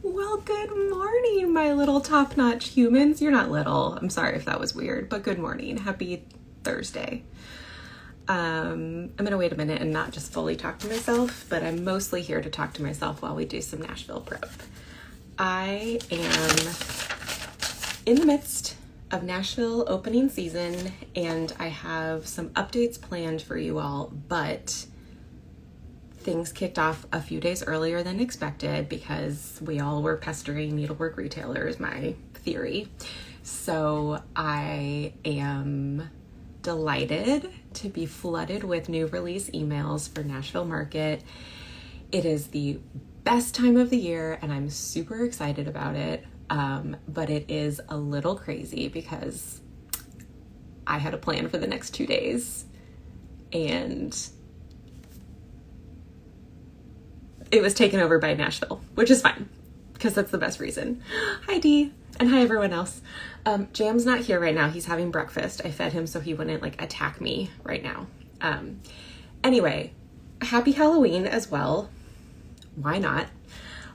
Well, good morning, my little top-notch humans. You're not little. I'm sorry if that was weird, but good morning. Happy Thursday. I'm gonna wait a minute and not just fully talk to myself, but I'm mostly here to talk to myself while we do some Nashville prep. I am in the midst of Nashville opening season, and I have some updates planned for you all, but things kicked off a few days earlier than expected because we all were pestering needlework retailers, my theory. So I am delighted to be flooded with new release emails for Nashville Market. It is the best time of the year and I'm super excited about it, but it is a little crazy because I had a plan for the next 2 days and it was taken over by Nashville, which is fine because that's the best reason. Hi Dee, and hi everyone else. Jam's not here right now. He's having breakfast. I fed him so he wouldn't attack me right now. Anyway, happy Halloween as well. Why not?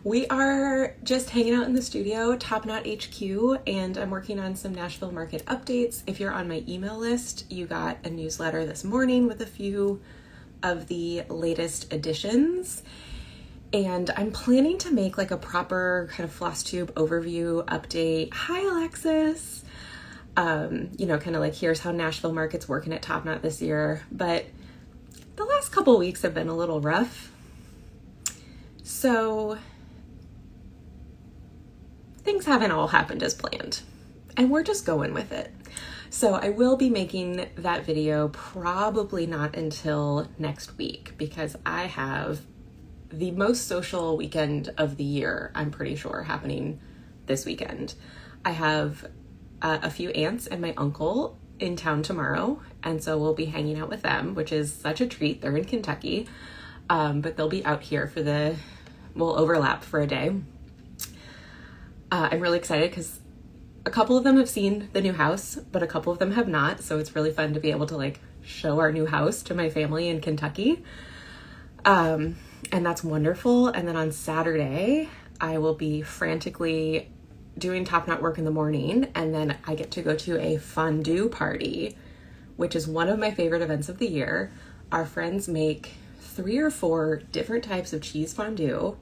We are just hanging out in the studio, TopKnot HQ, and I'm working on some Nashville Market updates. If you're on my email list, you got a newsletter this morning with a few of the latest additions. And I'm planning to make a proper kind of floss tube overview update. Hi, Alexis. Kind of here's how Nashville Market's working at TopKnot this year. But the last couple weeks have been a little rough. So things haven't all happened as planned. And we're just going with it. So I will be making that video probably not until next week because I have the most social weekend of the year, I'm pretty sure, happening this weekend. I have a few aunts and my uncle in town tomorrow, and so we'll be hanging out with them, which is such a treat. They're in Kentucky, but they'll be out here we'll overlap for a day. I'm really excited because a couple of them have seen the new house, but a couple of them have not, so it's really fun to be able to show our new house to my family in Kentucky. And that's wonderful. And then on Saturday, I will be frantically doing TopKnot work in the morning. And then I get to go to a fondue party, which is one of my favorite events of the year. Our friends make 3 or 4 different types of cheese fondue.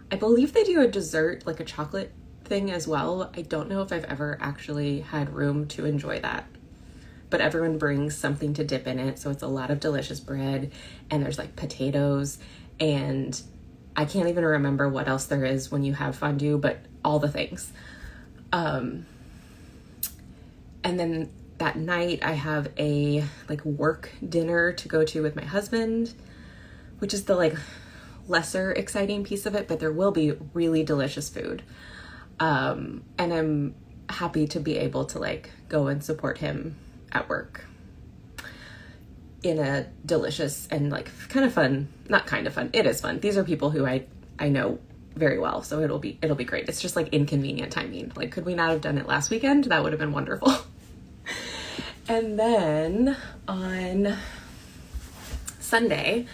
I believe they do a dessert, a chocolate thing as well. I don't know if I've ever actually had room to enjoy that. But everyone brings something to dip in it. So it's a lot of delicious bread and there's potatoes and I can't even remember what else there is when you have fondue, but all the things. And then that night I have a work dinner to go to with my husband, which is the lesser exciting piece of it, but there will be really delicious food. And I'm happy to be able to go and support him at work in a delicious and kind of fun, not kind of fun, it is fun. These are people who I know very well, so it'll be great. It's just inconvenient timing. Could we not have done it last weekend? That would have been wonderful. And then on Sunday,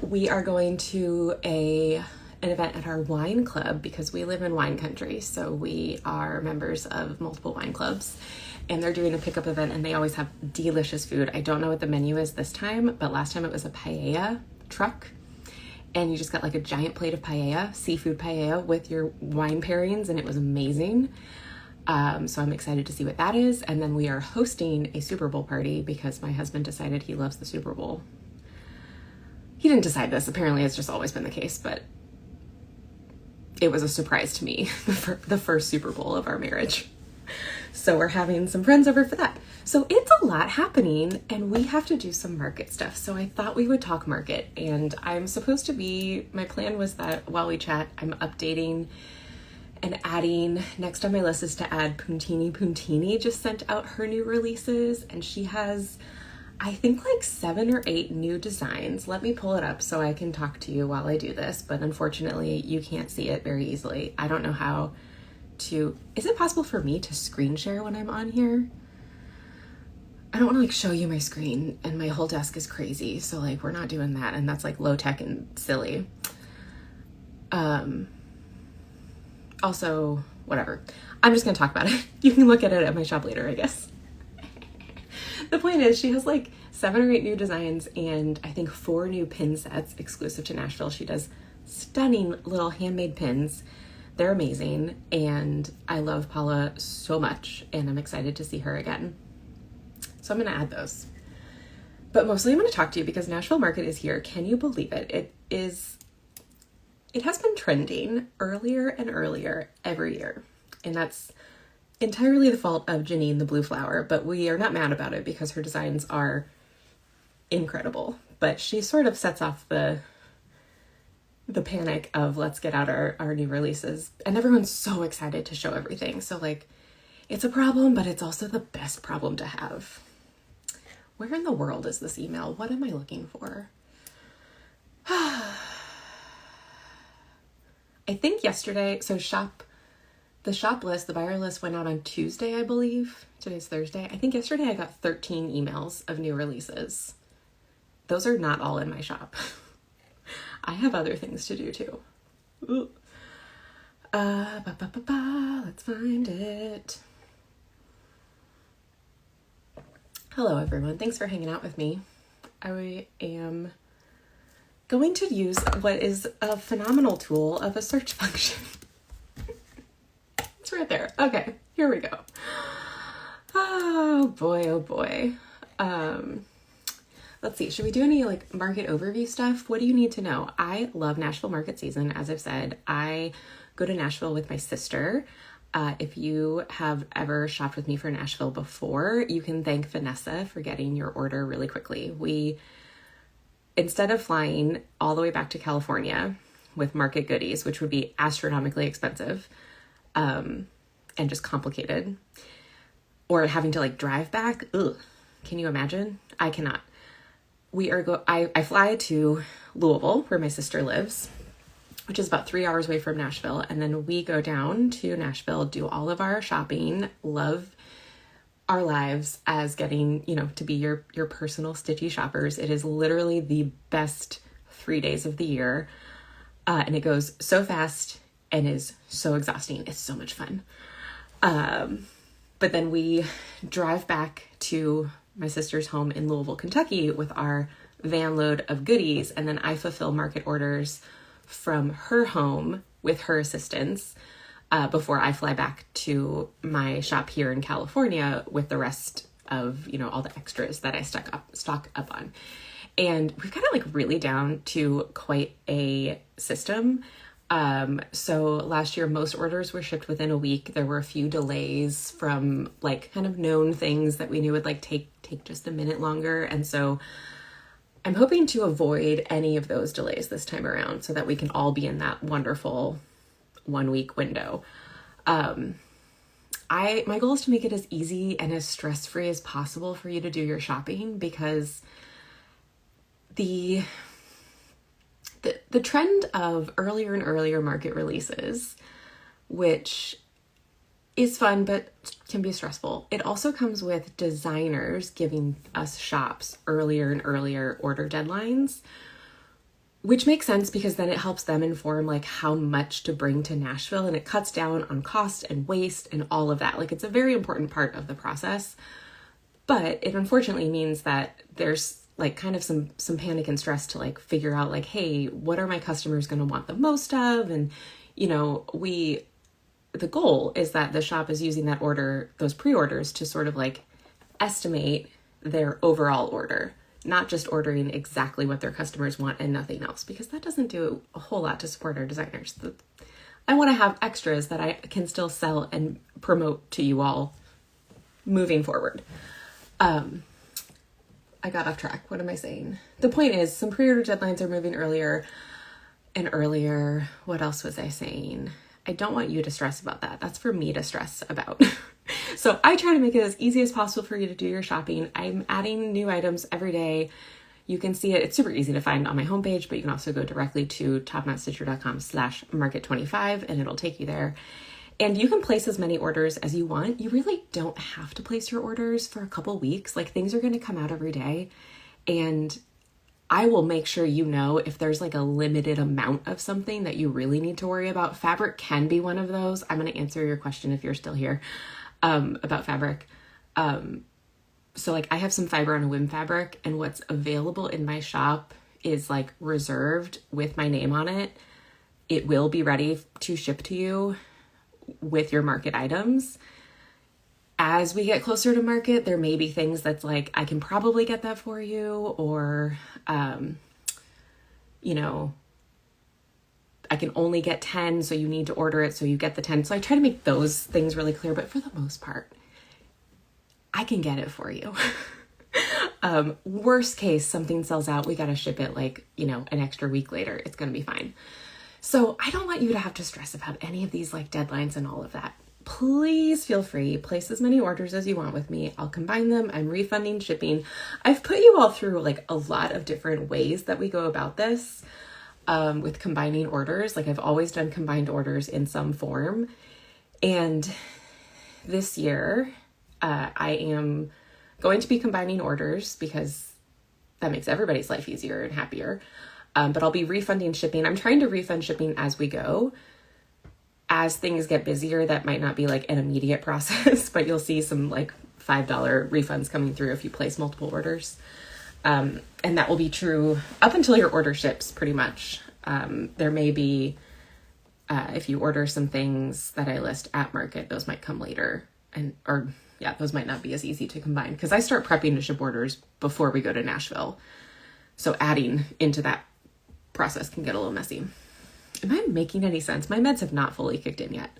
we are going to an event at our wine club because we live in wine country. So we are members of multiple wine clubs. And they're doing a pickup event and they always have delicious food. I don't know what the menu is this time, but last time it was a paella truck. And you just got a giant plate of paella, seafood paella with your wine pairings, and it was amazing. So I'm excited to see what that is. And then we are hosting a Super Bowl party because my husband decided he loves the Super Bowl. He didn't decide this. Apparently it's just always been the case, but it was a surprise to me, the first Super Bowl of our marriage. So we're having some friends over for that. So it's a lot happening and we have to do some market stuff. So I thought we would talk market, and my plan was that while we chat, I'm updating and adding. Next on my list is to add Puntini. Puntini just sent out her new releases and she has, I think 7 or 8 new designs. Let me pull it up so I can talk to you while I do this, but unfortunately you can't see it very easily. I don't know how is it possible for me to screen share when I'm on here? I don't want to show you my screen and my whole desk is crazy. So we're not doing that. And that's low tech and silly. Also, whatever. I'm just going to talk about it. You can look at it at my shop later, I guess. The point is, she has like 7 or 8 new designs and I think 4 new pin sets exclusive to Nashville. She does stunning little handmade pins. They're amazing, and I love Paula so much, and I'm excited to see her again. So I'm going to add those. But mostly I'm going to talk to you because Nashville Market is here. Can you believe it? It has been trending earlier and earlier every year, and that's entirely the fault of Janine the Blue Flower, but we are not mad about it because her designs are incredible. But she sort of sets off the panic of let's get out our new releases, and everyone's so excited to show everything. So like, it's a problem, but it's also the best problem to have. Where in the world is this email? What am I looking for? I think yesterday, so the shop list, the buyer list went out on Tuesday, I believe. Today's Thursday. I think yesterday I got 13 emails of new releases. Those are not all in my shop. I have other things to do too. Ooh. Let's find it. Hello everyone, thanks for hanging out with me. I am going to use what is a phenomenal tool of a search function. It's right there. Okay, here we go. Oh boy, oh boy. Let's see, should we do any like market overview stuff? What do you need to know? I love Nashville market season. As I've said, I go to Nashville with my sister. If you have ever shopped with me for Nashville before, you can thank Vanessa for getting your order really quickly. We, instead of flying all the way back to California with market goodies, which would be astronomically expensive and just complicated, or having to like drive back, ugh, can you imagine? I cannot. I fly to Louisville, where my sister lives, which is about 3 hours away from Nashville. And then we go down to Nashville, do all of our shopping, love our lives as getting, to be your personal stitchy shoppers. It is literally the best 3 days of the year. And it goes so fast and is so exhausting. It's so much fun. But then we drive back to my sister's home in Louisville, Kentucky with our van load of goodies. And then I fulfill market orders from her home with her assistance before I fly back to my shop here in California with the rest of, all the extras that I stock up on. And we've got it like really down to quite a system. So last year, most orders were shipped within a week. There were a few delays from like kind of known things that we knew would like take just a minute longer. And so I'm hoping to avoid any of those delays this time around so that we can all be in that wonderful 1 week window. My goal is to make it as easy and as stress-free as possible for you to do your shopping, because the trend of earlier and earlier market releases, which is fun but can be stressful, it also comes with designers giving us shops earlier and earlier order deadlines, which makes sense because then it helps them inform like how much to bring to Nashville, and it cuts down on cost and waste and all of that. Like, it's a very important part of the process, but it unfortunately means that there's like kind of some panic and stress to like figure out like, hey, what are my customers going to want the most of? And, the goal is that the shop is using those pre-orders to sort of like estimate their overall order, not just ordering exactly what their customers want and nothing else, because that doesn't do a whole lot to support our designers. I want to have extras that I can still sell and promote to you all moving forward. I got off track. What am I saying? The point is, some pre-order deadlines are moving earlier and earlier. What else was I saying? I don't want you to stress about that. That's for me to stress about. So I try to make it as easy as possible for you to do your shopping. I'm adding new items every day. You can see it. It's super easy to find on my homepage, but you can also go directly to topknotstitcher.com/market25 and it'll take you there. And you can place as many orders as you want. You really don't have to place your orders for a couple weeks. Like, things are going to come out every day. And I will make sure you know if there's like a limited amount of something that you really need to worry about. Fabric can be one of those. I'm going to answer your question if you're still here about fabric. So like I have some fiber on a whim fabric, and what's available in my shop is like reserved with my name on it. It will be ready to ship to you with your market items. As we get closer to market, there may be things that's like, I can probably get that for you, or, you know, I can only get 10, so you need to order it, so you get the 10. So I try to make those things really clear, but for the most part, I can get it for you. Worst case, something sells out, we got to ship it like, you know, an extra week later. It's going to be fine. So I don't want you to have to stress about any of these like deadlines and all of that. Please feel free, place as many orders as you want with me. I'll combine them. I'm refunding shipping. I've put you all through like a lot of different ways that we go about this with combining orders. Like I've always done combined orders in some form. And this year, I am going to be combining orders because that makes everybody's life easier and happier. But I'll be refunding shipping. I'm trying to refund shipping as we go. As things get busier, that might not be like an immediate process, but you'll see some like $5 refunds coming through if you place multiple orders. And that will be true up until your order ships pretty much. There may be, if you order some things that I list at market, those might come later, those might not be as easy to combine because I start prepping to ship orders before we go to Nashville. So adding into that process can get a little messy. Am I making any sense? My meds have not fully kicked in yet.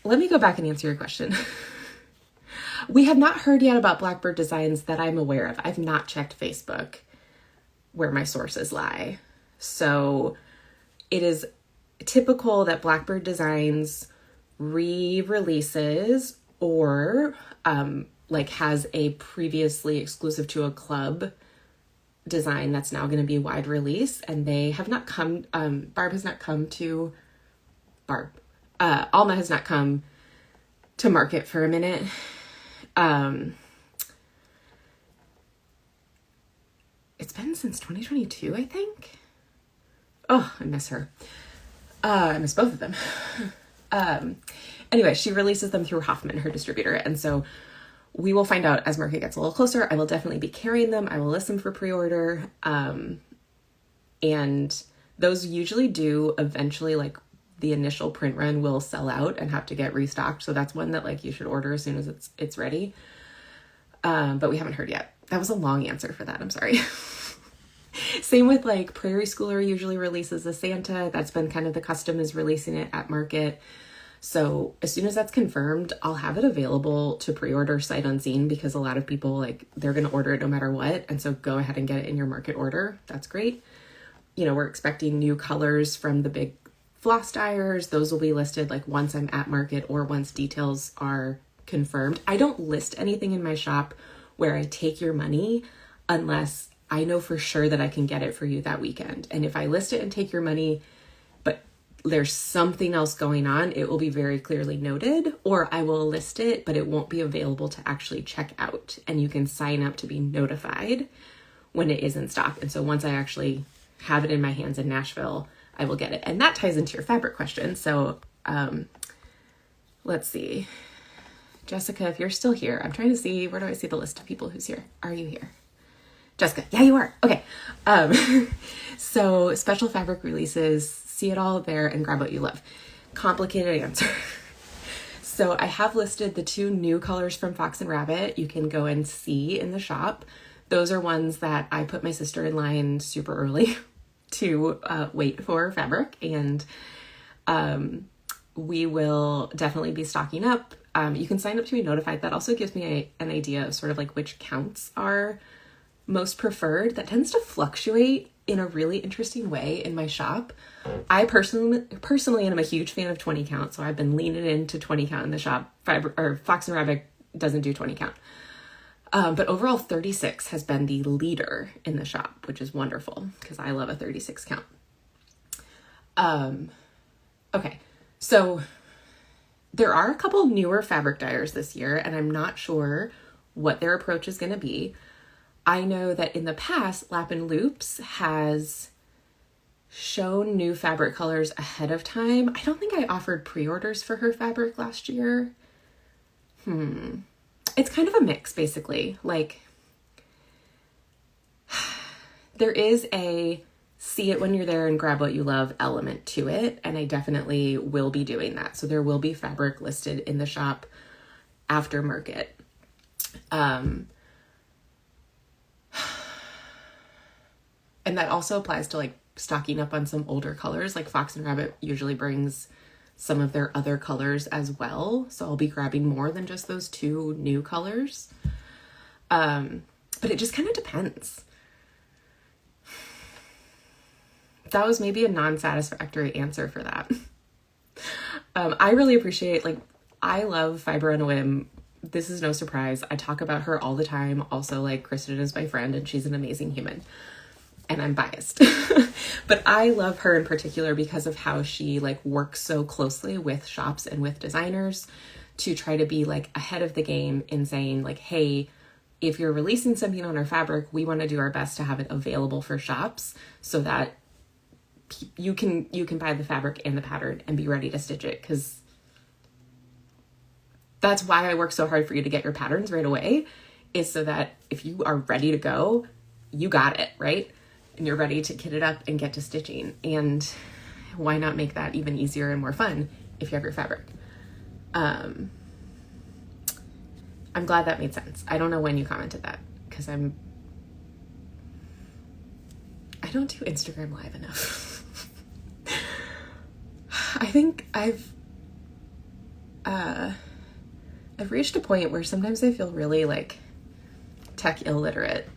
Let me go back and answer your question. We have not heard yet about Blackbird Designs that I'm aware of. I've not checked Facebook where my sources lie. So it is typical that Blackbird Designs re-releases or like has a previously exclusive to a club design that's now going to be wide release, and they have not come, Alma has not come to market for a minute. It's been since 2022, I think. Oh, I miss her. I miss both of them. Anyway, she releases them through Hoffman, her distributor, and so we will find out as market gets a little closer. I will definitely be carrying them. I will list them for pre-order. And those usually do eventually, like the initial print run will sell out and have to get restocked. So that's one that like you should order as soon as it's ready. But we haven't heard yet. That was a long answer for that. I'm sorry. Same with like Prairie Schooler usually releases a Santa. That's been kind of the custom, is releasing it at market. So as soon as that's confirmed, I'll have it available to pre-order sight unseen, because a lot of people like they're going to order it no matter what. And so go ahead and get it in your market order. That's great. You know, we're expecting new colors from the big floss dyers. Those will be listed like once I'm at market or once details are confirmed. I don't list anything in my shop where I take your money unless I know for sure that I can get it for you that weekend. And if I list it and take your money, but there's something else going on, it will be very clearly noted, or I will list it, but it won't be available to actually check out. And you can sign up to be notified when it is in stock. And so once I actually have it in my hands in Nashville, I will get it. And that ties into your fabric question. So let's see. Jessica, if you're still here, I'm trying to see, where do I see the list of people who's here? Are you here? Jessica, yeah, you are. Okay. So special fabric releases, see it all there and grab what you love. Complicated answer. So I have listed the 2 new colors from Fox and Rabbit. You can go and see in the shop. Those are ones that I put my sister in line super early to wait for fabric. And we will definitely be stocking up. You can sign up to be notified. That also gives me an idea of sort of like which counts are most preferred. That tends to fluctuate in a really interesting way in my shop. I personally am a huge fan of 20 count, so I've been leaning into 20 count in the shop. Fox and Rabbit doesn't do 20 count. But overall 36 has been the leader in the shop, which is wonderful because I love a 36 count. Okay, so there are a couple newer fabric dyers this year, and I'm not sure what their approach is going to be. I know that in the past, Lap and Loops has shown new fabric colors ahead of time. I don't think I offered pre-orders for her fabric last year. It's kind of a mix, basically. Like, there is a see it when you're there and grab what you love element to it, and I definitely will be doing that. So there will be fabric listed in the shop after market. And that also applies to like stocking up on some older colors. Like Fox and Rabbit usually brings some of their other colors as well. So I'll be grabbing more than just those 2 new colors. But it just kind of depends. That was maybe a non-satisfactory answer for that. I really appreciate, like, I love Fiber on a Whim. This is no surprise. I talk about her all the time. Also, like, Kristen is my friend and she's an amazing human. And I'm biased. But I love her in particular because of how she, like, works so closely with shops and with designers to try to be, like, ahead of the game in saying, like, hey, if you're releasing something on our fabric, we want to do our best to have it available for shops so that you can buy the fabric and the pattern and be ready to stitch it, because that's why I work so hard for you to get your patterns right away, is so that if you are ready to go, you got it, right? And you're ready to kit it up and get to stitching. And why not make that even easier and more fun if you have your fabric? I'm glad that made sense. I don't know when you commented that, because I don't do Instagram Live enough. I think I've reached a point where sometimes I feel really like tech illiterate.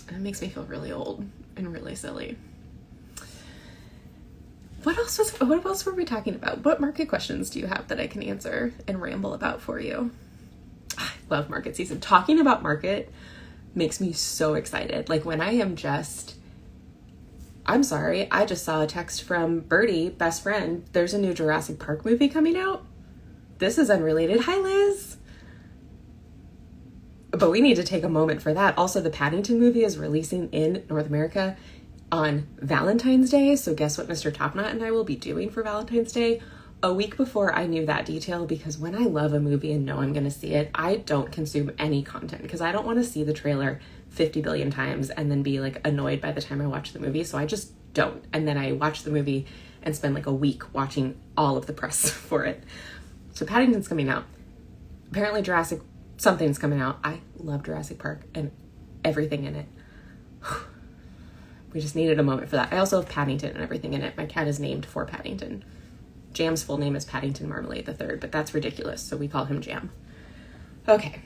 And it makes me feel really old and really silly. What else were we talking about? What market questions do you have that I can answer and ramble about for you? I love market season. Talking about market makes me so excited. Like when I'm sorry, I just saw a text from Birdie, best friend. There's a new Jurassic Park movie coming out. This is unrelated. Hi, Liz. But we need to take a moment for that. Also, the Paddington movie is releasing in North America on Valentine's Day. So guess what Mr. TopKnot and I will be doing for Valentine's Day? A week before I knew that detail, because when I love a movie and know I'm going to see it, I don't consume any content because I don't want to see the trailer 50 billion times and then be like annoyed by the time I watch the movie. So I just don't. And then I watch the movie and spend like a week watching all of the press for it. So Paddington's coming out. Apparently Jurassic something's coming out. I love Jurassic Park and everything in it. We just needed a moment for that. I also have Paddington and everything in it. My cat is named for Paddington. Jam's full name is Paddington Marmalade III, but that's ridiculous, so we call him Jam. Okay,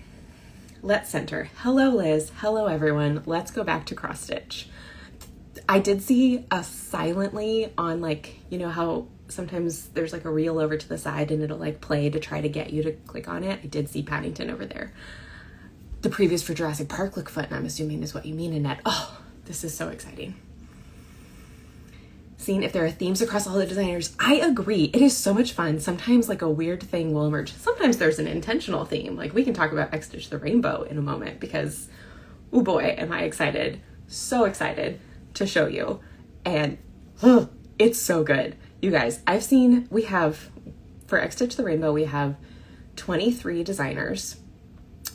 let's center. Hello, Liz. Hello, everyone. Let's go back to cross stitch. I did see a silently on, like, you know how sometimes there's like a reel over to the side and it'll like play to try to get you to click on it. I did see Paddington over there. The previews for Jurassic Park look fun, I'm assuming is what you mean, Annette. Oh, this is so exciting. Seeing if there are themes across all the designers. I agree. It is so much fun. Sometimes like a weird thing will emerge. Sometimes there's an intentional theme. Like we can talk about XStitch the Rainbow in a moment because, oh boy, am I excited. So excited to show you. And it's so good. You guys, we have, for XStitch the Rainbow, we have 23 designers.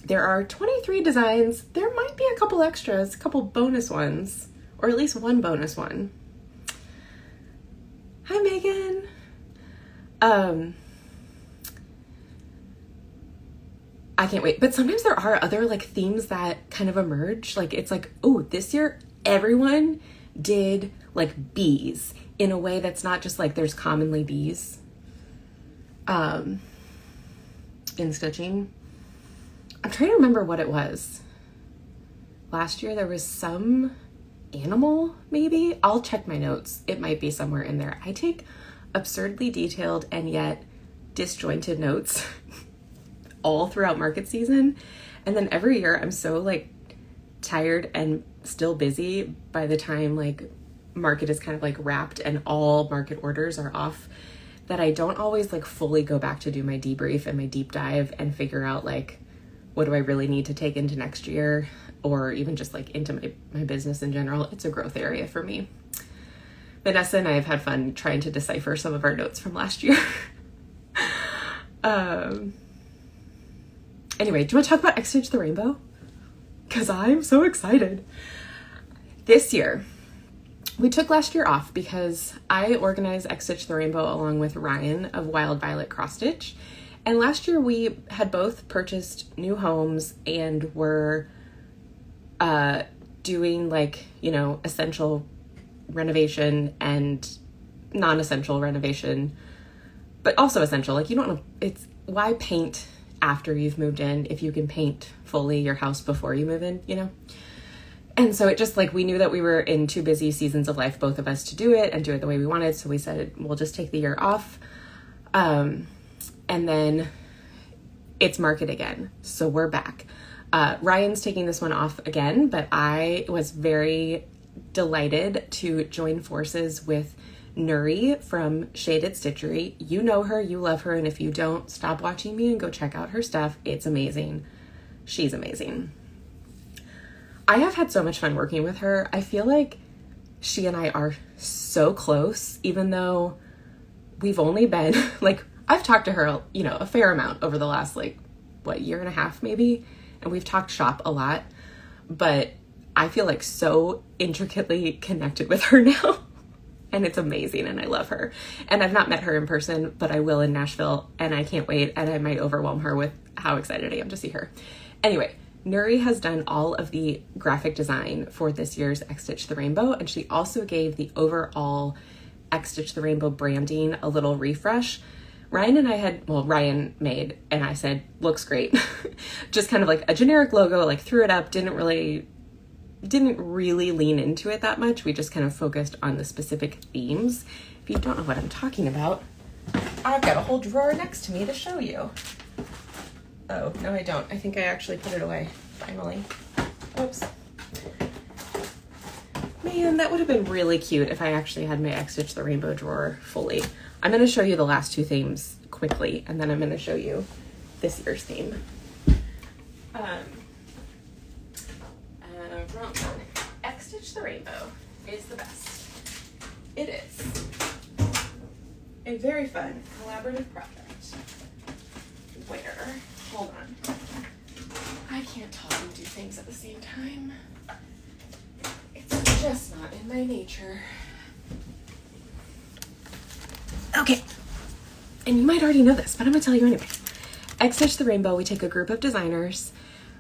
There are 23 designs. There might be a couple extras, a couple bonus ones, or at least one bonus one. Hi, Megan. I can't wait. But sometimes there are other like themes that kind of emerge. Like it's like, oh, this year everyone did like bees in a way that's not just like there's commonly bees in stitching. I'm trying to remember what it was. Last year there was some animal, maybe. I'll check my notes. It might be somewhere in there. I take absurdly detailed and yet disjointed notes all throughout market season. And then every year I'm so like tired and still busy by the time like market is kind of like wrapped and all market orders are off that I don't always like fully go back to do my debrief and my deep dive and figure out like what do I really need to take into next year, or even just like into my business in general. It's a growth area for me. Vanessa and I have had fun trying to decipher some of our notes from last year. Anyway, do you want to talk about XStitch the Rainbow? Because I'm so excited. This year, we took last year off because I organized XStitch the Rainbow along with Ryan of Wild Violet Cross Stitch. And last year we had both purchased new homes and were doing like, you know, essential renovation and non-essential renovation, but also essential. Like, you don't know, it's why paint after you've moved in if you can paint fully your house before you move in, you know? And so it just like, we knew that we were in two busy seasons of life, both of us, to do it and do it the way we wanted. So we said, we'll just take the year off. And then it's market again. So we're back. Ryan's taking this one off again, but I was very delighted to join forces with Nuri from Shaded Stitchery. You know her, you love her, and if you don't, stop watching me and go check out her stuff. It's amazing. She's amazing. I have had so much fun working with her. I feel like she and I are so close, even though we've only been like, I've talked to her, you know, a fair amount over the last like, what, year and a half maybe, and we've talked shop a lot, but I feel like so intricately connected with her now. And it's amazing, and I love her. And I've not met her in person, but I will in Nashville, and I can't wait, and I might overwhelm her with how excited I am to see her. Anyway, Nuri has done all of the graphic design for this year's XStitch the Rainbow, and she also gave the overall XStitch the Rainbow branding a little refresh. Ryan and I had, well, Ryan made, and I said, looks great. Just kind of like a generic logo, like threw it up, didn't really lean into it that much. We just kind of focused on the specific themes. If you don't know what I'm talking about, I've got a whole drawer next to me to show you. Oh, no, I don't. I think I actually put it away, finally. Oops. Man, that would have been really cute if I actually had my XStitch the Rainbow drawer fully. I'm going to show you the last two themes quickly, and then I'm going to show you this year's theme. Wrong one. XStitch the Rainbow is the best. It is a very fun collaborative project where, hold on, I can't talk and do things at the same time. It's just not in my nature. Okay, and you might already know this, but I'm gonna tell you anyway. XStitch the Rainbow, we take a group of designers,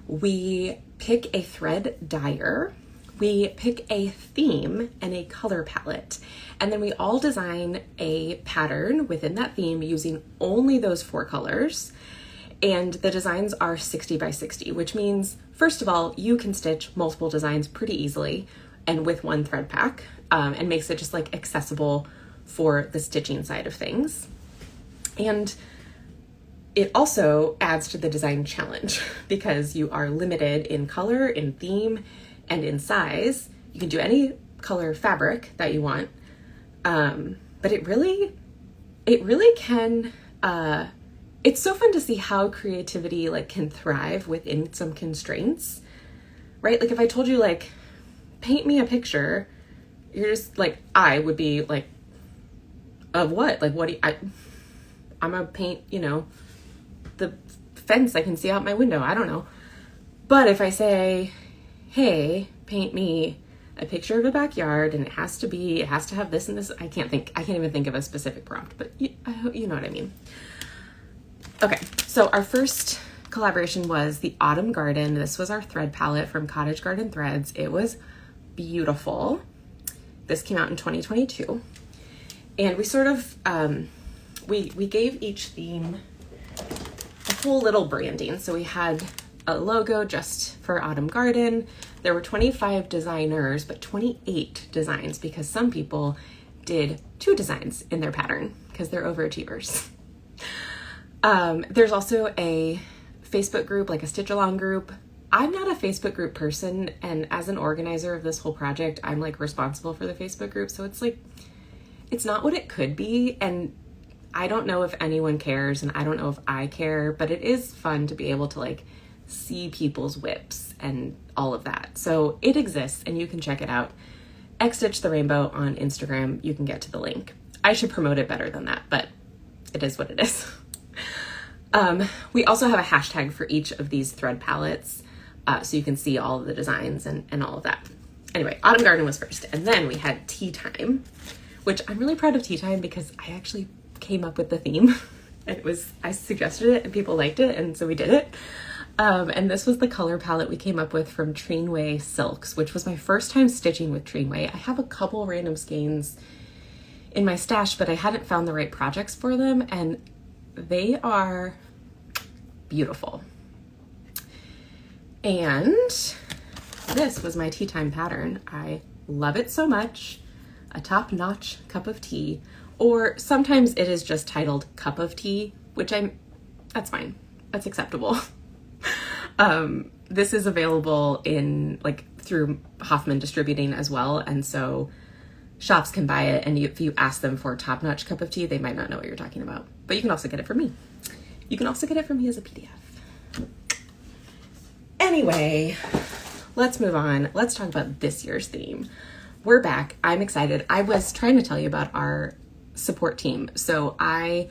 we pick a thread dyer, we pick a theme and a color palette, and then we all design a pattern within that theme using only those 4 colors. And the designs are 60 by 60, which means, first of all, you can stitch multiple designs pretty easily and with one thread pack, and makes it just like accessible for the stitching side of things. And it also adds to the design challenge because you are limited in color, in theme, and in size. You can do any color fabric that you want, but it really can, it's so fun to see how creativity like can thrive within some constraints, right? Like if I told you like, paint me a picture, you're just like, I would be like, of what? Like what do you, I'm gonna paint, you know, the fence I can see out my window. I don't know. But if I say, hey, paint me a picture of a backyard and it has to have this and this, I can't even think of a specific prompt, but you know what I mean. Okay, so our first collaboration was the Autumn Garden. This was our thread palette from Cottage Garden Threads. It was beautiful. This came out in 2022. And we sort of, we gave each theme a whole little branding. So we had a logo just for Autumn Garden. There were 25 designers, but 28 designs because some people did 2 designs in their pattern because they're overachievers. There's also a Facebook group, like a stitch along group. I'm not a Facebook group person, and as an organizer of this whole project, I'm like responsible for the Facebook group. So it's like, it's not what it could be, and I don't know if anyone cares, and I don't know if I care, but it is fun to be able to like see people's whips and all of that. So it exists and you can check it out. XStitch the Rainbow on Instagram. You can get to the link. I should promote it better than that, but it is what it is. We also have a hashtag for each of these thread palettes, so you can see all of the designs and all of that. Anyway, Autumn Garden was first, and then we had Tea Time, which I'm really proud of Tea Time because I actually came up with the theme. I suggested it and people liked it, and so we did it. And this was the color palette we came up with from Treenway Silks, which was my first time stitching with Treenway. I have a couple random skeins in my stash, but I hadn't found the right projects for them, and they are beautiful. And this was my tea time pattern. I love it so much. A top-notch cup of tea, or sometimes it is just titled cup of tea, which that's fine. That's acceptable. This is available in through Hoffman Distributing as well, and so shops can buy it, and if you ask them for a top-notch cup of tea, they might not know what you're talking about. But you can also get it from me. You can also get it from me as a PDF. Anyway, let's move on. Let's talk about this year's theme. We're back. I'm excited. I was trying to tell you about our support team. So I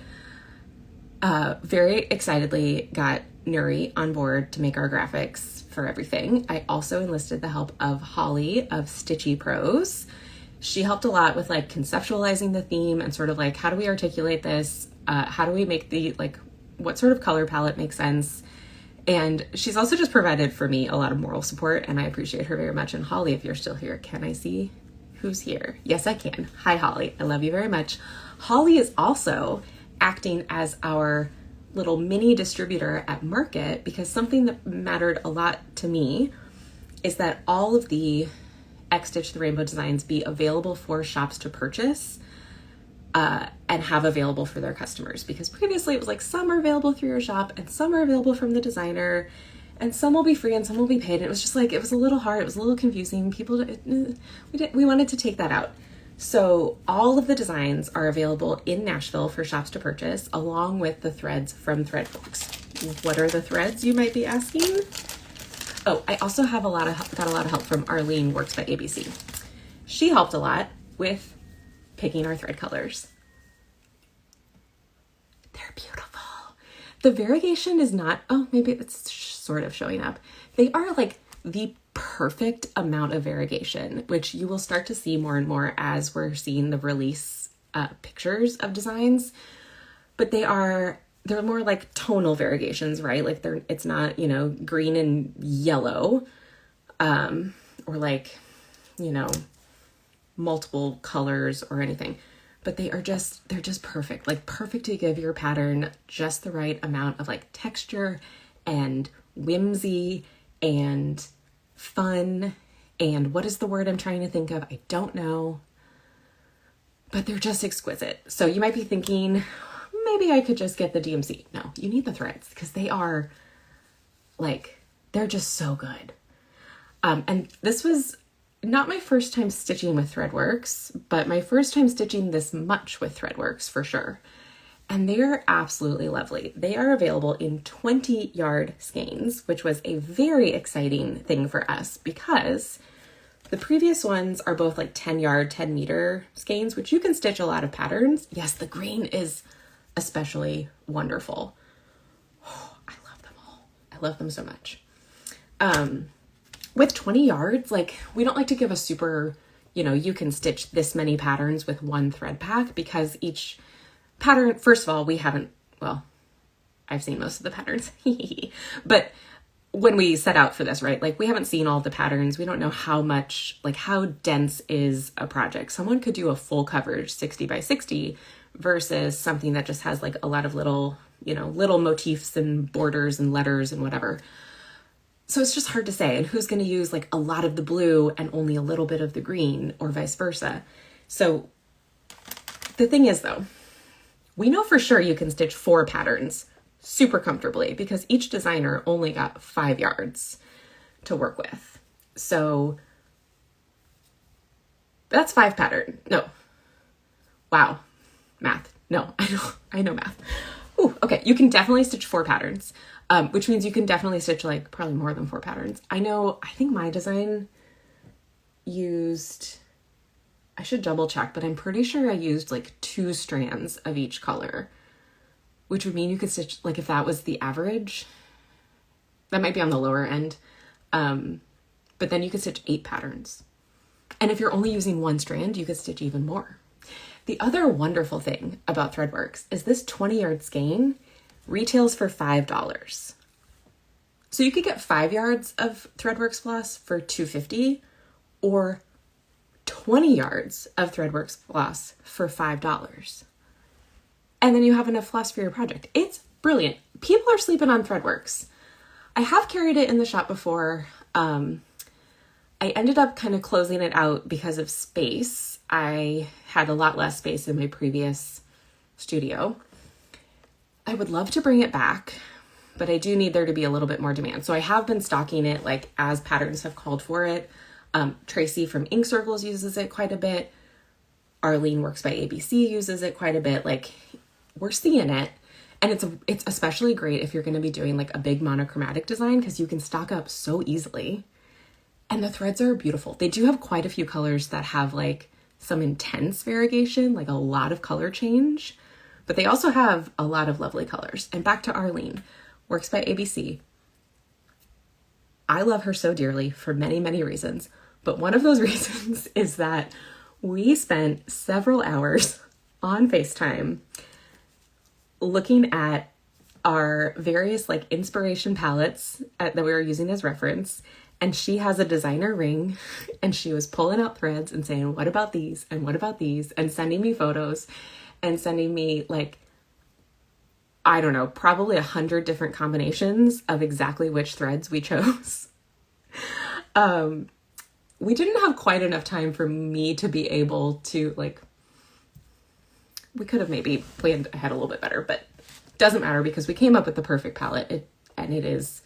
very excitedly got Nuri on board to make our graphics for everything. I also enlisted the help of Holly of Stitchy Pros. She helped a lot with conceptualizing the theme and sort of how do we articulate this? How do we make the what sort of color palette makes sense? And she's also just provided for me a lot of moral support, and I appreciate her very much. And Holly, if you're still here, can I see who's here? Yes, I can. Hi, Holly. I love you very much. Holly is also acting as our little mini distributor at Market, because something that mattered a lot to me is that all of the XStitch the Rainbow designs be available for shops to purchase and have available for their customers, because previously it was some are available through your shop and some are available from the designer and some will be free and some will be paid. And it was just it was a little hard. It was a little confusing. We wanted to take that out. So all of the designs are available in Nashville for shops to purchase, along with the threads from ThreadworX. What are the threads, you might be asking? Oh, I also have got a lot of help from Arlene Works by ABC. She helped a lot with picking our thread colors. They're beautiful. The variegation is not, maybe it's sort of showing up. They are the perfect amount of variegation, which you will start to see more and more as we're seeing the release pictures of designs. But they're more tonal variegations, right? It's not, green and yellow, or multiple colors or anything, but they're just perfect, perfect to give your pattern just the right amount of texture and whimsy and fun. And what is the word I'm trying to think of? I don't know, but they're just exquisite. So you might be thinking, maybe I could just get the DMC. No, you need the threads because they are they're just so good. And this was not my first time stitching with ThreadworX, but my first time stitching this much with ThreadworX for sure. And they're absolutely lovely. They are available in 20-yard skeins, which was a very exciting thing for us because the previous ones are both 10-yard, 10-meter skeins, which you can stitch a lot of patterns. Yes, the green is especially wonderful. Oh, I love them all. I love them so much. With 20 yards, we don't like to give a super, you can stitch this many patterns with one thread pack, because each pattern, first of all, I've seen most of the patterns, but when we set out for this, right, we haven't seen all the patterns. We don't know how much, how dense is a project. Someone could do a full coverage 60 by 60 versus something that just has a lot of little, little motifs and borders and letters and whatever. So it's just hard to say, and who's going to use a lot of the blue and only a little bit of the green, or vice versa. So the thing is, though, we know for sure you can stitch 4 patterns super comfortably because each designer only got 5 yards to work with. So that's 5 pattern. No. Wow. Math. No, I know math. Ooh, okay, you can definitely stitch 4 patterns. which means you can definitely stitch like probably more than 4 patterns. I think my design used, I should double check, but I'm pretty sure I used like 2 strands of each color, which would mean you could stitch, like if that was the average, that might be on the lower end. But then you could stitch 8 patterns. And if you're only using 1 strand, you could stitch even more. The other wonderful thing about ThreadworX is this 20-yard skein retails for $5. So you could get 5 yards of ThreadworX floss for $2.50 or 20 yards of ThreadworX floss for $5. And then you have enough floss for your project. It's brilliant. People are sleeping on ThreadworX. I have carried it in the shop before. I ended up kind of closing it out because of space. I had a lot less space in my previous studio. I would love to bring it back, but I do need there to be a little bit more demand. So I have been stocking it like as patterns have called for it. Tracy from Ink Circles uses it quite a bit. Arlene Works by ABC uses it quite a bit. Like, we're seeing it. And it's especially great if you're going to be doing like a big monochromatic design because you can stock up so easily. And the threads are beautiful. They do have quite a few colors that have like some intense variegation, like a lot of color change, but they also have a lot of lovely colors. And back to Arlene, Works by ABC. I love her so dearly for many, many reasons, but one of those reasons is that we spent several hours on FaceTime looking at our various like inspiration palettes that we were using as reference. And she has a designer ring and she was pulling out threads and saying, what about these? And what about these? And sending me photos and sending me like, I don't know, probably 100 different combinations of exactly which threads we chose. We didn't have quite enough time for me to be able to like, we could have maybe planned ahead a little bit better, but doesn't matter because we came up with the perfect palette and it is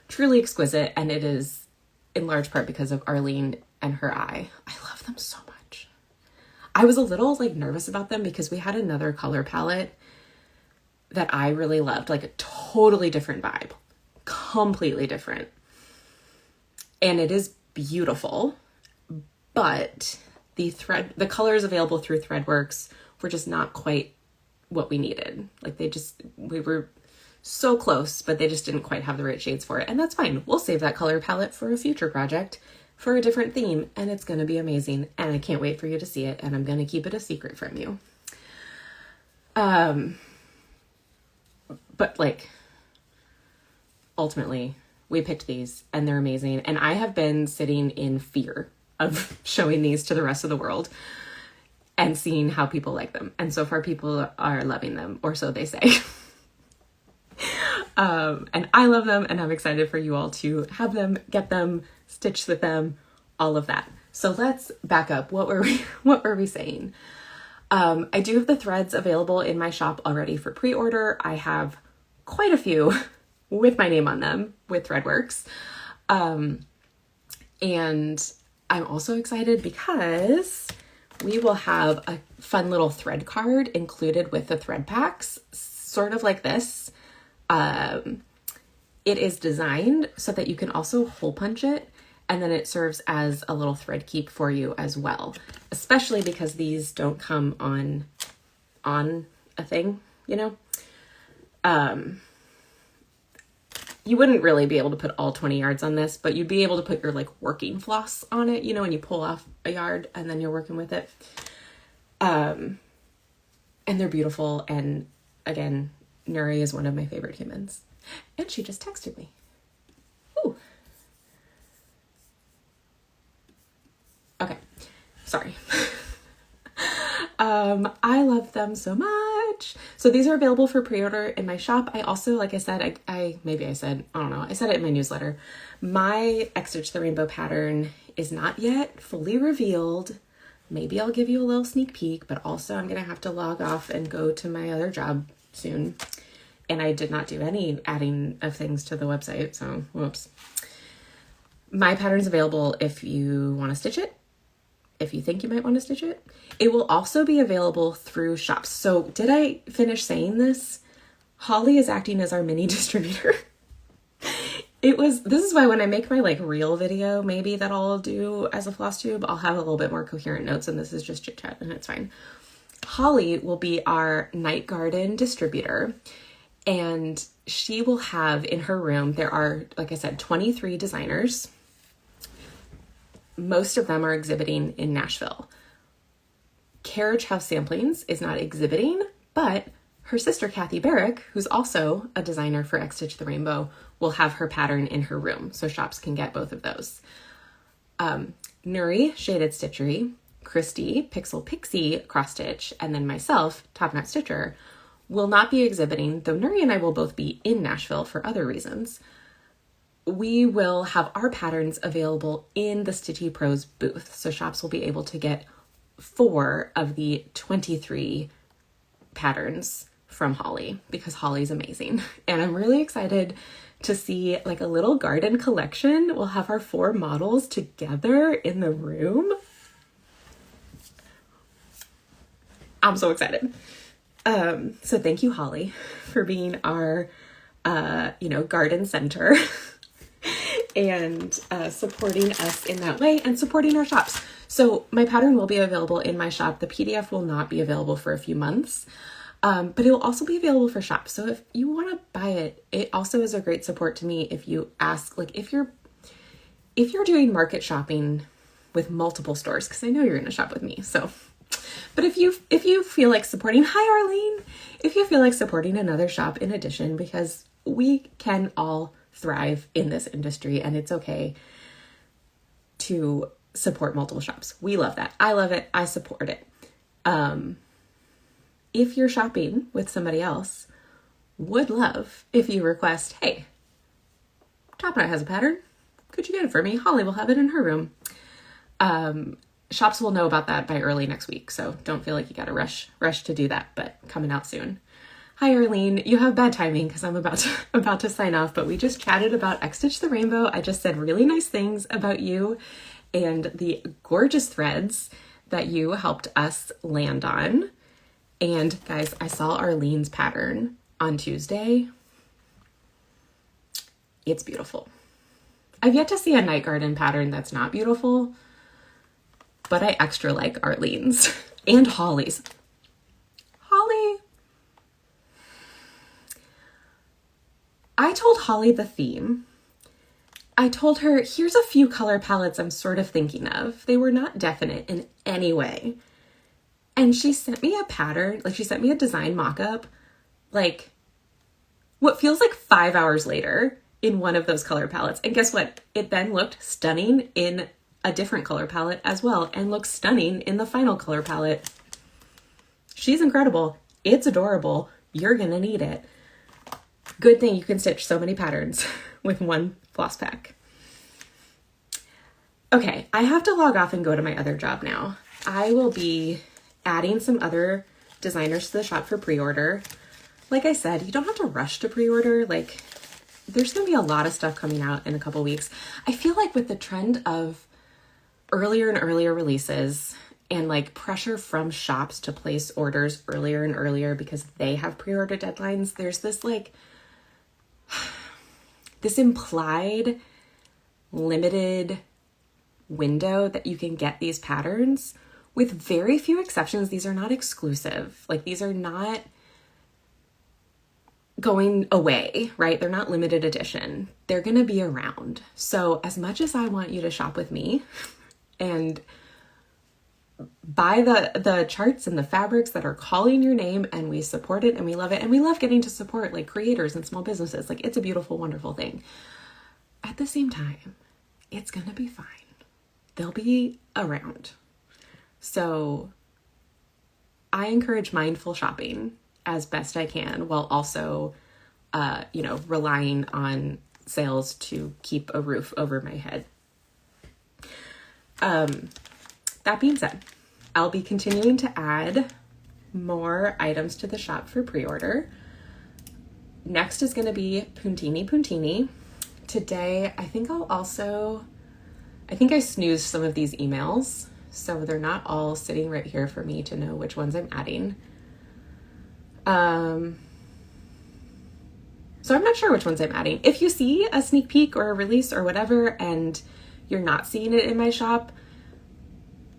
truly exquisite. And it is in large part because of Arlene and her eye. I love them so much. I was a little like nervous about them because we had another color palette that I really loved, like a totally different vibe, completely different. And it is beautiful, but the colors available through ThreadworX were just not quite what we needed. Like we were so close, but they just didn't quite have the right shades for it. And that's fine. We'll save that color palette for a future project for a different theme. And it's going to be amazing. And I can't wait for you to see it. And I'm going to keep it a secret from you. But like, ultimately, we picked these and they're amazing. And I have been sitting in fear of showing these to the rest of the world and seeing how people like them. And so far people are loving them, or so they say. And I love them and I'm excited for you all to have them, get them, stitch with them, all of that. So let's back up. What were we saying? I do have the threads available in my shop already for pre-order. I have quite a few with my name on them with ThreadworX. And I'm also excited because we will have a fun little thread card included with the thread packs, sort of like this. It is designed so that you can also hole punch it, and then it serves as a little thread keep for you as well, especially because these don't come on a thing, you know? You wouldn't really be able to put all 20 yards on this, but you'd be able to put your like working floss on it, you know, when you pull off a yard and then you're working with it. And they're beautiful. And again, Nuri is one of my favorite humans. And she just texted me. Ooh. Okay. Sorry. I love them so much. So these are available for pre-order in my shop. I also, like I said, I don't know. I said it in my newsletter. My XStitch the Rainbow pattern is not yet fully revealed. Maybe I'll give you a little sneak peek, but also I'm going to have to log off and go to my other job soon. And I did not do any adding of things to the website, so whoops. My pattern's available if you want to stitch it, if you think you might want to stitch it. It will also be available through shops. So did I finish saying this? Holly is acting as our mini distributor. This is why when I make my like real video, maybe that I'll do as a floss tube, I'll have a little bit more coherent notes, and this is just chit chat and it's fine. Holly will be our night garden distributor, and she will have in her room, there are, like I said, 23 designers. Most of them are exhibiting in Nashville. Carriage House Samplings is not exhibiting, but her sister, Kathy Barrick, who's also a designer for XStitch the Rainbow, will have her pattern in her room, so shops can get both of those. Nuri, Shaded Stitchery, Christy, Pixel Pixie Cross Stitch, and then myself, TopKnot Stitcher, will not be exhibiting, though Nuri and I will both be in Nashville for other reasons. We will have our patterns available in the Stitchy Pros booth, so shops will be able to get 4 of the 23 patterns from Holly, because Holly's amazing. And I'm really excited to see like a little garden collection. We'll have our 4 models together in the room. I'm so excited. So thank you, Holly, for being our, garden center and supporting us in that way and supporting our shops. So my pattern will be available in my shop. The PDF will not be available for a few months, but it will also be available for shops. So if you want to buy it, it also is a great support to me if you ask, like if you're doing market shopping with multiple stores, because I know you're going to shop with me. So, but if you feel like supporting, hi Arlene, if you feel like supporting another shop in addition, because we can all thrive in this industry and it's okay to support multiple shops. We love that. I love it. I support it. If you're shopping with somebody else, would love if you request, hey, TopKnot has a pattern. Could you get it for me? Holly will have it in her room. Shops will know about that by early next week, so don't feel like you gotta rush to do that, but coming out soon. Hi Arlene, you have bad timing because I'm about to sign off, but we just chatted about XStitch the Rainbow. I just said really nice things about you and the gorgeous threads that you helped us land on. And guys, I saw Arlene's pattern on Tuesday. It's beautiful. I've yet to see a night garden pattern that's not beautiful, but I extra like Arlene's and Holly's. Holly. I told Holly the theme. I told her, here's a few color palettes I'm sort of thinking of. They were not definite in any way. And she sent me a pattern, like she sent me a design mock-up, like what feels like 5 hours later in one of those color palettes. And guess what? It then looked stunning in a different color palette as well and looks stunning in the final color palette. She's incredible. It's adorable. You're gonna need it. Good thing you can stitch so many patterns with one floss pack. Okay, I have to log off and go to my other job now. I will be adding some other designers to the shop for pre-order. Like I said, you don't have to rush to pre-order. Like, there's gonna be a lot of stuff coming out in a couple weeks. I feel like with the trend of earlier and earlier releases and like pressure from shops to place orders earlier and earlier because they have pre-order deadlines, there's this like this implied limited window that you can get these patterns. With very few exceptions, these are not exclusive. Like, these are not going away, right? They're not limited edition. They're going to be around. So as much as I want you to shop with me and buy the charts and the fabrics that are calling your name, and we support it and we love it, and we love getting to support like creators and small businesses. Like, it's a beautiful, wonderful thing. At the same time, it's going to be fine. They'll be around. So I encourage mindful shopping as best I can, while also, relying on sales to keep a roof over my head. That being said, I'll be continuing to add more items to the shop for pre-order. Next is going to be Puntini. Today, I think I snoozed some of these emails, so they're not all sitting right here for me to know which ones I'm adding. So So I'm not sure which ones I'm adding. If you see a sneak peek or a release or whatever and you're not seeing it in my shop,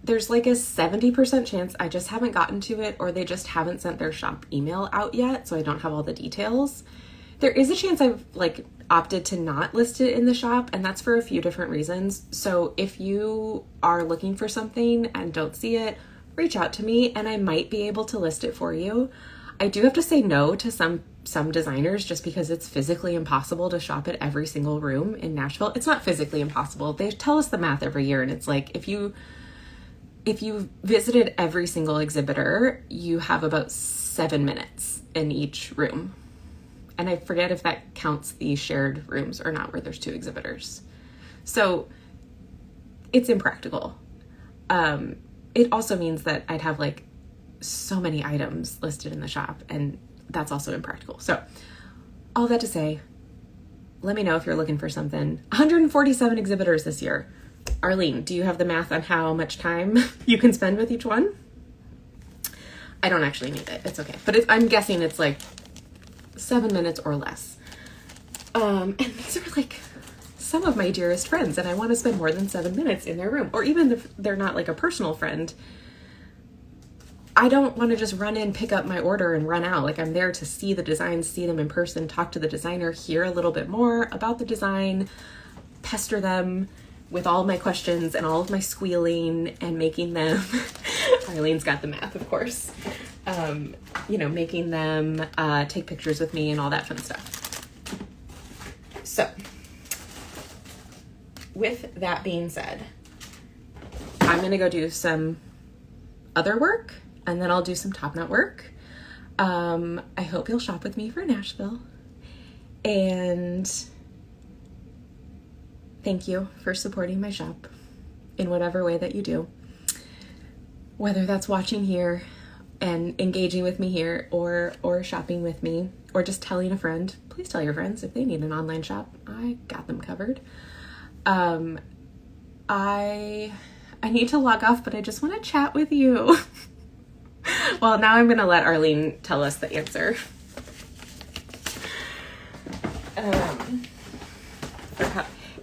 there's like a 70% chance I just haven't gotten to it, or they just haven't sent their shop email out yet, so I don't have all the details. There is a chance I've like opted to not list it in the shop, and that's for a few different reasons. So if you are looking for something and don't see it, reach out to me and I might be able to list it for you. I do have to say no to some designers just because it's physically impossible to shop at every single room in Nashville. It's not physically impossible. They tell us the math every year, and it's like if you visited every single exhibitor, you have about 7 minutes in each room. And I forget if that counts the shared rooms or not, where there's 2 exhibitors. So it's impractical. It also means that I'd have like so many items listed in the shop, and that's also impractical. So all that to say, let me know if you're looking for something. 147 exhibitors this year. Arlene, do you have the math on how much time you can spend with each one? I don't actually need it. It's okay. But I'm guessing it's like 7 minutes or less. And these are like some of my dearest friends, and I want to spend more than 7 minutes in their room. Or even if they're not like a personal friend, I don't want to just run in, pick up my order and run out. Like, I'm there to see the designs, see them in person, talk to the designer, hear a little bit more about the design, pester them with all of my questions and all of my squealing and making them, Arlene's got the math, of course, making them take pictures with me and all that fun stuff. So with that being said, I'm going to go do some other work, and then I'll do some TopKnot work. I hope you'll shop with me for Nashville, and thank you for supporting my shop in whatever way that you do, whether that's watching here and engaging with me here, or shopping with me, or just telling a friend. Please tell your friends if they need an online shop. I got them covered. I need to log off, but I just want to chat with you. Well, now I'm going to let Arlene tell us the answer.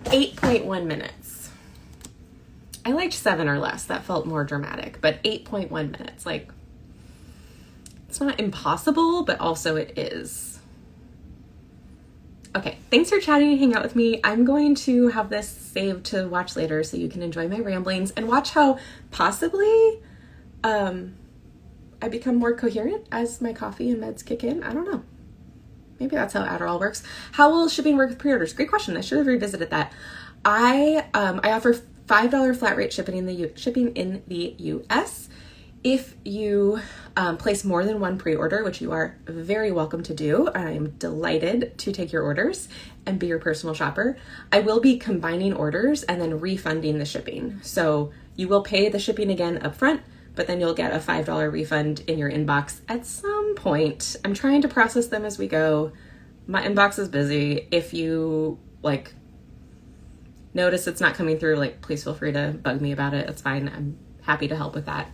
8.1 minutes. I liked 7 or less. That felt more dramatic, but 8.1 minutes. Like, it's not impossible, but also it is. Okay, thanks for chatting and hanging out with me. I'm going to have this saved to watch later so you can enjoy my ramblings and watch how possibly I become more coherent as my coffee and meds kick in. I don't know. Maybe that's how Adderall works. How will shipping work with pre-orders? Great question. I should have revisited that. I offer $5 flat rate shipping in the US. If you place more than one pre-order, which you are very welcome to do, I am delighted to take your orders and be your personal shopper. I will be combining orders and then refunding the shipping. So you will pay the shipping again up front, but then you'll get a $5 refund in your inbox at some point. I'm trying to process them as we go. My inbox is busy. If you notice it's not coming through, please feel free to bug me about it. It's fine. I'm happy to help with that.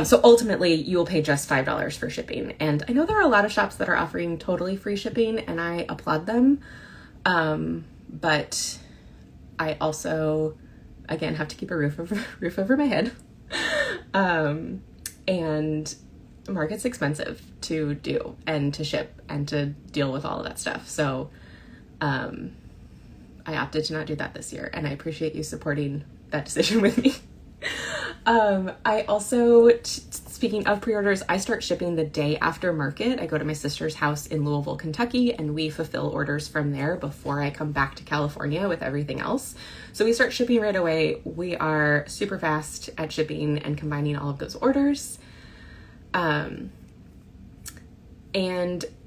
So ultimately you will pay just $5 for shipping. And I know there are a lot of shops that are offering totally free shipping, and I applaud them. But I also, again, have to keep a roof over my head. And market's expensive to do and to ship and to deal with all of that stuff. So, I opted to not do that this year, and I appreciate you supporting that decision with me. I also, speaking of pre-orders, I start shipping the day after market. I go to my sister's house in Louisville, Kentucky, and we fulfill orders from there before I come back to California with everything else. So we start shipping right away. We are super fast at shipping and combining all of those orders. And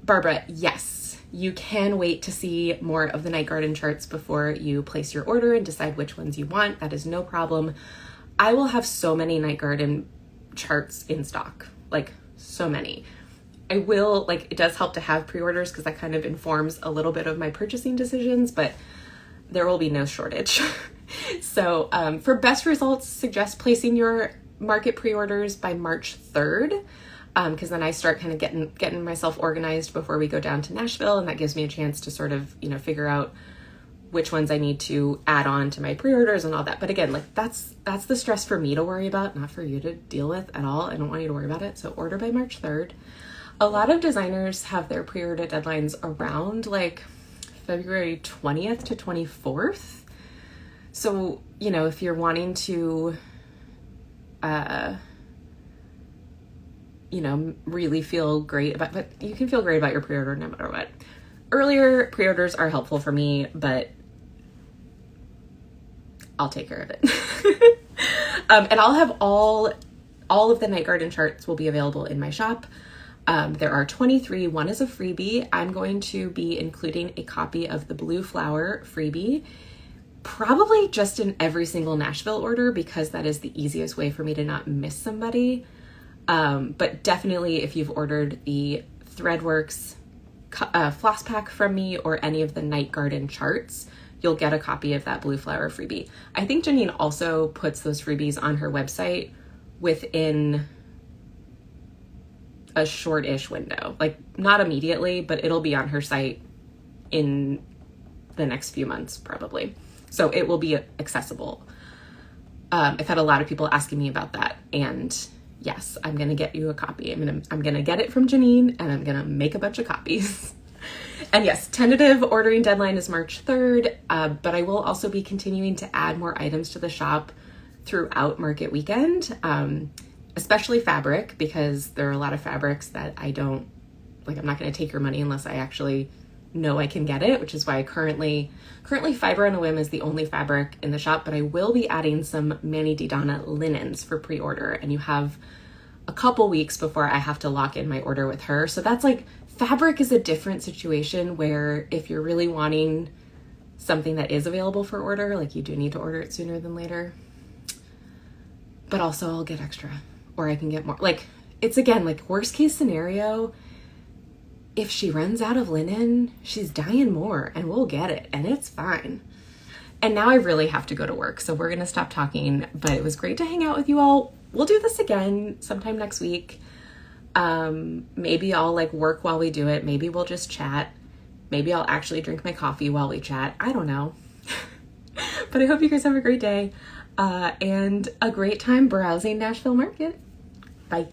Barbara, yes, you can wait to see more of the Night Garden charts before you place your order and decide which ones you want. That is no problem. I will have so many Night Garden charts in stock, so many. I will, it does help to have pre-orders because that kind of informs a little bit of my purchasing decisions, but there will be no shortage. So for best results, suggest placing your market pre-orders by March 3rd. because then I start kind of getting myself organized before we go down to Nashville, and that gives me a chance to sort of, you know, figure out which ones I need to add on to my pre-orders and all that. But again, like that's the stress for me to worry about, not for you to deal with at all. I don't want you to worry about it. So order by March 3rd. A lot of designers have their pre-order deadlines around like February 20th to 24th. So, you know, if you're wanting to, you know, really feel great about, but you can feel great about your pre-order no matter what. Earlier pre-orders are helpful for me, but I'll take care of it. And I'll have all of the night garden charts will be available in my shop. There are 23. One is a freebie. I'm going to be including a copy of the Blue Flower freebie, probably just in every single Nashville order, because that is the easiest way for me to not miss somebody. But definitely if you've ordered the ThreadworX floss pack from me or any of the night garden charts, you'll get a copy of that Blue Flower freebie. I think Janine also puts those freebies on her website within a short-ish window, like not immediately, but it'll be on her site in the next few months probably. So it will be accessible. I've had a lot of people asking me about that, and yes, I'm gonna get you a copy. I'm gonna get it from Janine, and I'm gonna make a bunch of copies. And yes, tentative ordering deadline is March 3rd, but I will also be continuing to add more items to the shop throughout market weekend, especially fabric, because there are a lot of fabrics that I don't, like I'm not gonna take your money unless I actually know I can get it, which is why currently Fiber on a Whim is the only fabric in the shop, but I will be adding some Manny Di Donna linens for pre-order, and you have a couple weeks before I have to lock in my order with her. So that's like, fabric is a different situation where if you're really wanting something that is available for order, like you do need to order it sooner than later. But also I'll get extra, or I can get more. Like, it's again, like worst case scenario, if she runs out of linen, she's dying more and we'll get it and it's fine. And now I really have to go to work, so we're gonna stop talking, but it was great to hang out with you all. We'll do this again sometime next week. Maybe I'll like work while we do it. Maybe we'll just chat. Maybe I'll actually drink my coffee while we chat. I don't know. But I hope you guys have a great day and a great time browsing Nashville Market. Bye.